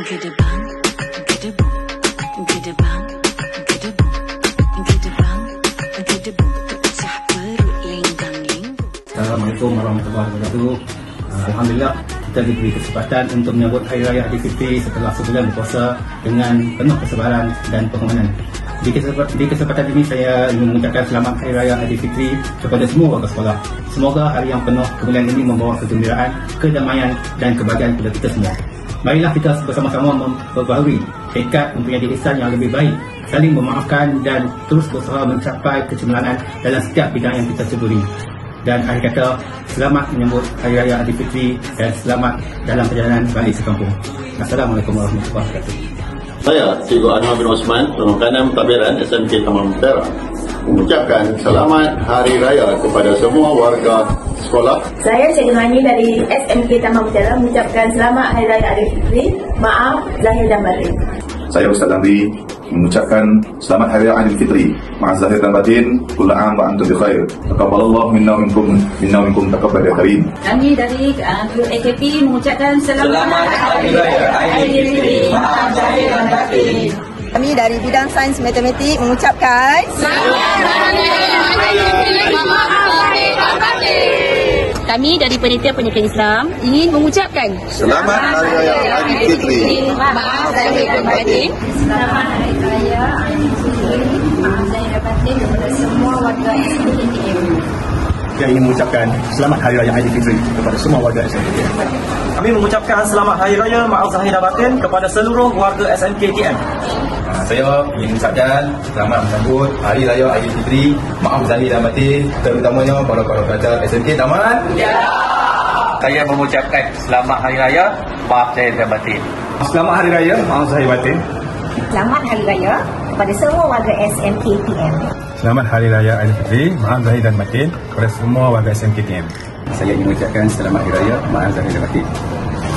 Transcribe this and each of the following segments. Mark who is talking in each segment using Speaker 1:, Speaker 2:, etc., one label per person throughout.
Speaker 1: Gedebang, gedebuk, gedebang, gedebuk, gedebang, gedebuk, pecah perut linggang-linggung.
Speaker 2: Assalamualaikum warahmatullahi wabarakatuh. Alhamdulillah kita diberi kesempatan untuk menyambut Hari Raya Aidilfitri setelah sebulan berpuasa dengan penuh kesabaran dan pengamanan. Di kesempatan ini saya ingin mengucapkan selamat Hari Raya Aidilfitri kepada semua warga sekolah. Semoga hari yang penuh kemuliaan ini membawa kegembiraan, kedamaian dan kebahagiaan kepada kita semua. Marilah kita bersama-sama memperbaharui tekad mempunyai ihsan yang lebih baik, saling memaafkan dan terus berusaha mencapai kecemerlangan dalam setiap bidang yang kita ceburi. Dan akhir kata, selamat menyambut Hari Raya Aidilfitri dan selamat dalam perjalanan balik sekampung. Assalamualaikum warahmatullahi wabarakatuh.
Speaker 3: Saya, Cikgu Anwar bin Osman, Pengukanan Mentadbiran SMK Taman Mutiara, mengucapkan selamat Hari Raya kepada semua warga sekolah.
Speaker 4: Saya Cikgu Hani dari SMK Taman Mutiara mengucapkan selamat Hari Raya Aidilfitri. Maaf zahir dan batin.
Speaker 5: Saya Ustaz Amri mengucapkan selamat Hari Raya Aidilfitri. Maaf zahir dan batin. Kullu aam wa antum bi khair. Taqabbalallahu minna wa minkum taqabbal ya karim.
Speaker 4: Kami dari Guru AKP mengucapkan selamat Hari Raya Aidilfitri. Maaf zahir dan batin.
Speaker 6: Kami dari bidang sains matematik mengucapkan
Speaker 4: selamat Hari Raya Aidilfitri. Maaf zahir dan batin. Kami dari Panitia Pendidikan Islam ingin mengucapkan
Speaker 5: Selamat Hari Raya Aidilfitri.
Speaker 4: Maaf zahir dan batin. Selamat Hari Raya Aidilfitri. Maaf zahir dan batin kepada semua warga SMKTM.
Speaker 2: Saya ingin mengucapkan selamat Hari Raya Aidilfitri kepada semua warga SMKTM.
Speaker 7: Kami mengucapkan selamat Hari Raya Maaf Zahir dan Batin kepada seluruh warga SMKTM.
Speaker 8: Saya ingin mengucapkan selamat menyambut Hari Raya Aidilfitri Maaf Zahir dan Batin, terutamanya para pelajar SMK Taman.
Speaker 7: Saya mengucapkan selamat Hari Raya Maaf Zahir dan Batin.
Speaker 2: Selamat Hari Raya Maaf Zahir Batin.
Speaker 6: selamat Hari Raya kepada semua warga SMKTM.
Speaker 8: Selamat Hari Raya Aidilfitri Maaf Zahir dan Batin kepada semua warga SMKTM.
Speaker 2: Saya ingin mengucapkan selamat Hari Raya Maaf Zahir dan Batin.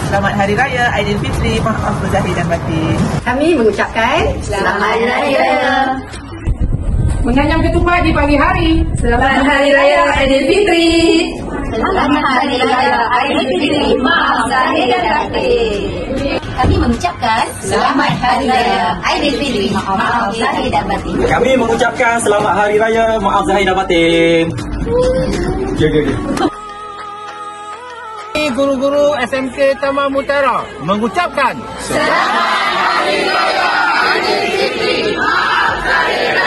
Speaker 9: Selamat Hari Raya Aidilfitri Maaf Zahir dan Batin.
Speaker 6: Kami mengucapkan selamat Hari Raya
Speaker 4: Menganyam ketupat di pagi hari. Selamat Hari Raya Aidilfitri.
Speaker 6: Selamat Hari Raya Aidilfitri Maaf Zahir dan Batin. Kami mengucapkan selamat Hari Raya Aidilfitri Maaf Zahir dan Batin.
Speaker 7: Kami mengucapkan selamat Hari Raya Maaf Zahir dan Batin.
Speaker 10: Guru-guru SMK Taman Mutiara mengucapkan
Speaker 4: selamat Hari Raya Aidilfitri Maaf Zahir dan Batin.